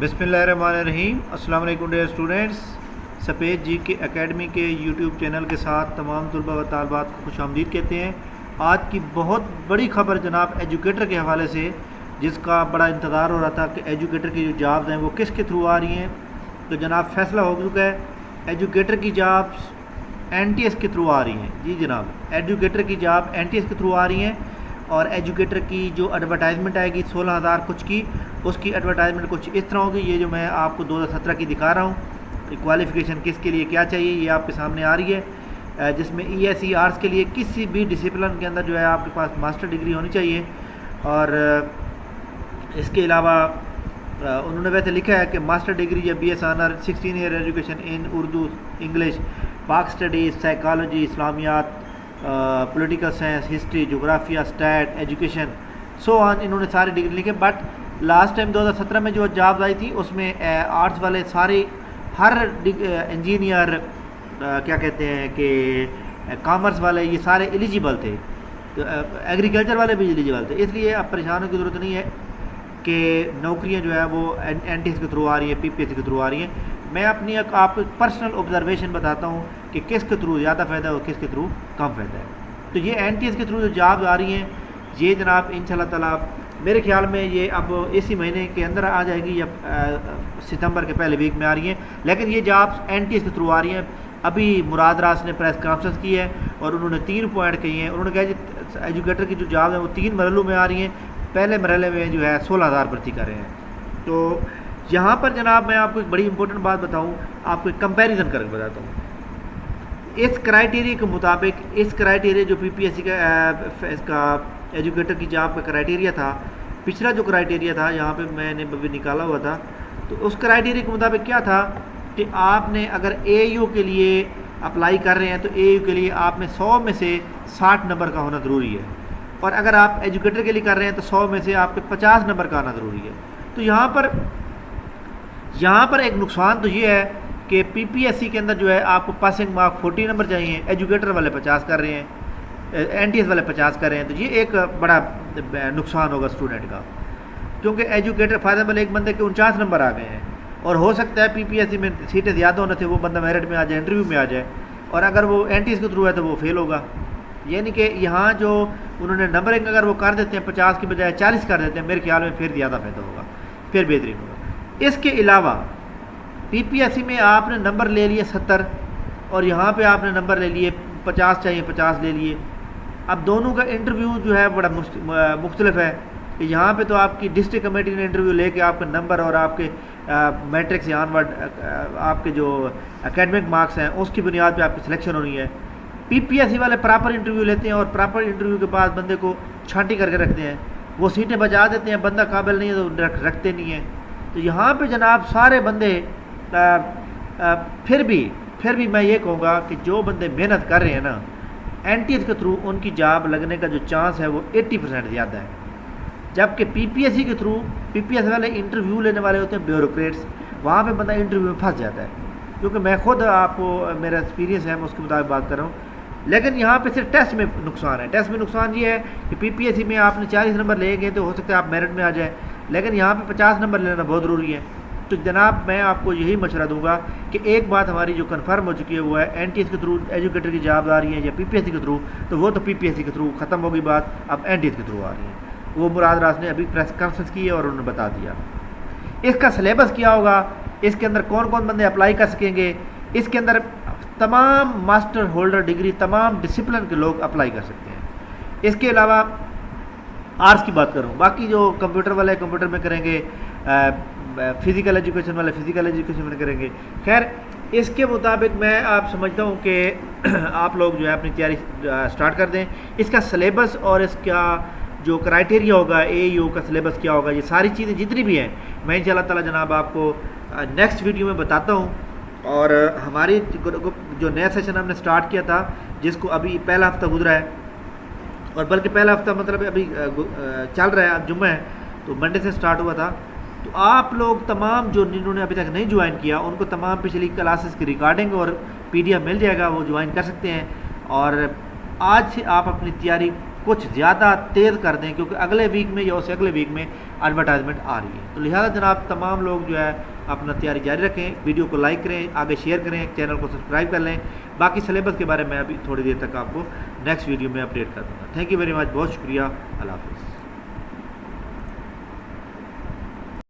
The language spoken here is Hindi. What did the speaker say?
बिस्मिल्लाहिर्रहमानिर्रहीम। अस्सलाम वालेकुम डियर स्टूडेंट्स। सफ़ेद जी के एकेडमी के यूट्यूब चैनल के साथ तमाम तलबा व तालबात को खुशामदीद कहते हैं। आज की बहुत बड़ी ख़बर जनाब एजुकेटर के हवाले से, जिसका बड़ा इंतज़ार हो रहा था कि एजुकेटर की जो जॉब्स हैं वो किसके थ्रू आ रही हैं, तो जनाब फ़ैसला हो चुका है। एजुकेटर की जॉब्स NTS के थ्रू आ रही हैं। जी जनाब, एजुकेटर की जॉब NTS के थ्रू आ रही हैं। और एजुकेटर की जो एडवर्टाइजमेंट आएगी 16,000 कुछ की, उसकी एडवर्टाइजमेंट कुछ इस तरह होगी। ये जो मैं आपको 2017 की दिखा रहा हूँ, क्वालिफ़िकेशन किसके लिए क्या चाहिए ये आपके सामने आ रही है, जिसमें ESE आर्ट्स के लिए किसी भी डिसिप्लिन के अंदर जो है आपके पास मास्टर डिग्री होनी चाहिए। और इसके अलावा उन्होंने वैसे लिखा है कि मास्टर डिग्री या BS honour 16 year education in Urdu, English, Pak studies, psychology, Islamiyat, political science, history, जोग्राफिया, स्टैट, एजुकेशन, सो ऑन। इन्होंने सारी डिग्री लिखे। बट लास्ट टाइम 2017 में जो जॉब आई थी उसमें आर्ट्स वाले सारे, हर इंजीनियर, क्या कहते हैं कि कॉमर्स वाले, ये सारे एलिजिबल थे। तो एग्रीकल्चर वाले भी एलिजिबल थे। इसलिए अब परेशान होने की ज़रूरत नहीं है कि नौकरियां जो है वो NTS के थ्रू आ रही है, PPSC के थ्रू आ रही हैं। मैं अपनी आपको पर्सनल ऑब्जर्वेशन बताता हूँ कि किसके थ्रू ज़्यादा फ़ायदा है और किसके थ्रू कम फ़ायदा है। तो ये NTS के थ्रू जो जॉब आ रही हैं, ये जनाब इंशाल्लाह ताला मेरे ख्याल में ये अब इसी महीने के अंदर आ जाएगी या सितंबर के पहले वीक में आ रही हैं। लेकिन ये जॉब्स NTS के थ्रू आ रही हैं। अभी मुराद रास ने प्रेस कॉन्फ्रेंस की है और उन्होंने 3 पॉइंट कही हैं। उन्होंने कहा जी एजुकेटर की जो जॉब है वो 3 मरहलों में आ रही हैं। पहले मरहले में जो है 16,000 भर्ती कर रहे हैं। तो यहाँ पर जनाब मैं आपको एक बड़ी इंपॉर्टेंट बात बताऊँ, आपको एक कंपैरिजन करके बताता हूँ। इस क्राइटेरिया के मुताबिक, इस क्राइटेरिया जो PPSC का इसका एजुकेटर की जॉब का क्राइटेरिया था, पिछला जो क्राइटेरिया था यहाँ पे मैंने अभी निकाला हुआ था, तो उस क्राइटेरिया के मुताबिक क्या था कि आपने अगर AU के लिए अप्लाई कर रहे हैं तो AU के लिए आप में 100 में से 60 नंबर का होना ज़रूरी है। और अगर आप एजुकेटर के लिए कर रहे हैं तो 100 में से आपके 50 नंबर का आना ज़रूरी है। तो यहाँ पर एक नुकसान तो ये है कि PPSC के अंदर जो है आपको पासिंग मार्क 40 नंबर चाहिए, एजुकेटर वाले 50 कर रहे हैं, NTS वाले 50 कर रहे हैं। तो ये एक बड़ा नुकसान होगा स्टूडेंट का, क्योंकि एजुकेटर फ़ायदेमंद एक बंदे के 49 नंबर आ गए हैं। और हो सकता है PPSC में सीटें ज़्यादा होने से वो बंदा मेरिट में आ जाए, इंटरव्यू में आ जाए, और अगर वो NTS के थ्रू है तो वो फेल होगा। यानी कि यहाँ जो उन्होंने नंबरिंग अगर वो कर देते हैं 50 की बजाय 40 कर देते हैं, मेरे ख्याल में फिर ज़्यादा फ़ायदा होगा, फिर बेहतरीन होगा। इसके अलावा PPSC में आपने नंबर ले लिए 70 और यहाँ पे आपने नंबर ले लिए 50 चाहिए, 50 ले लिए। अब दोनों का इंटरव्यू जो है बड़ा मुख्तलिफ है। कि यहाँ पे तो आपकी डिस्ट्रिक्ट कमेटी ने इंटरव्यू लेके आपके नंबर और आपके मैट्रिक से ऑनवर्ड आपके जो एकेडमिक मार्क्स हैं उसकी बुनियाद पे आपकी सिलेक्शन होनी है। PPSC वाले प्रॉपर इंटरव्यू लेते हैं और प्रॉपर इंटरव्यू के बाद बंदे को छांटी करके रखते हैं, वो सीटें बचा देते हैं, बंदा काबिल नहीं है तो रखते नहीं हैं। तो यहाँ पे जनाब सारे बंदे फिर भी मैं ये कहूँगा कि जो बंदे मेहनत कर रहे हैं ना, NTS के थ्रू उनकी जॉब लगने का जो चांस है वो 80% ज़्यादा है। जबकि PPSC के थ्रू, PPSC वाले इंटरव्यू लेने वाले होते हैं ब्यूरोक्रेट्स, वहाँ पे बंदा इंटरव्यू में फंस जाता है। क्योंकि मैं खुद आपको मेरा एक्सपीरियंस है, मैं उसके मुताबिक बात कर रहा हूँ। लेकिन यहाँ पे सिर्फ टेस्ट में नुकसान है। टेस्ट में नुकसान ये है कि PPSC में आपने 40 नंबर ले गए तो हो सकता है आप मेरिट में आ जाए, लेकिन यहाँ पे 50 नंबर लेना बहुत ज़रूरी है। तो जनाब मैं आपको यही मशवरा दूंगा कि एक बात हमारी जो कन्फर्म हो चुकी है वो है NTS के थ्रू एजुकेटर की जॉब आ रही है या PPSC के थ्रू, तो वो तो PPSC के थ्रू ख़त्म होगी बात, अब NTS के थ्रू आ रही है। वो मुराद रास ने अभी प्रेस कॉन्फ्रेंस की है और उन्होंने बता दिया। इसका सिलेबस क्या होगा, इसके अंदर कौन कौन बंदे अप्लाई कर सकेंगे, इसके अंदर तमाम मास्टर होल्डर डिग्री, तमाम डिसिप्लिन के लोग अप्लाई कर सकते हैं। इसके अलावा आर्ट्स की बात करूँ, बाकी जो कंप्यूटर वाले कंप्यूटर में करेंगे, फ़िज़िकल एजुकेशन वाले फ़िज़िकल एजुकेशन में करेंगे। खैर इसके मुताबिक मैं आप समझता हूँ कि आप लोग जो है अपनी तैयारी स्टार्ट कर दें। इसका सिलेबस और इसका जो क्राइटेरिया होगा, AU का सिलेबस क्या होगा, ये सारी चीज़ें जितनी भी हैं मैं इंशाल्लाह ताला जनाब आपको नेक्स्ट वीडियो में बताता हूँ। और हमारी जो नया सेशन हमने स्टार्ट किया था, जिसको अभी पहला हफ्ता गुजरा है, और बल्कि पहला हफ्ता मतलब अभी चल रहा है, अब जुम्मा है तो मंडे से स्टार्ट हुआ था। तो आप लोग तमाम जो जिन्होंने अभी तक नहीं ज्वाइन किया उनको तमाम पिछली क्लासेस की रिकॉर्डिंग और PDF मिल जाएगा, वो ज्वाइन कर सकते हैं। और आज से आप अपनी तैयारी कुछ ज़्यादा तेज़ कर दें, क्योंकि अगले वीक में या उससे अगले वीक में एडवर्टाइजमेंट आ रही है। तो लिहाजा जनाब तमाम लोग जो है अपना तैयारी जारी रखें, वीडियो को लाइक करें, आगे शेयर करें, चैनल को सब्सक्राइब कर लें। बाकी सिलेबस के बारे में अभी थोड़ी देर तक आपको नेक्स्ट वीडियो में अपडेट कर दूँगा। थैंक यू वेरी मच, बहुत शुक्रिया, अल्लाह हाफ़िज़।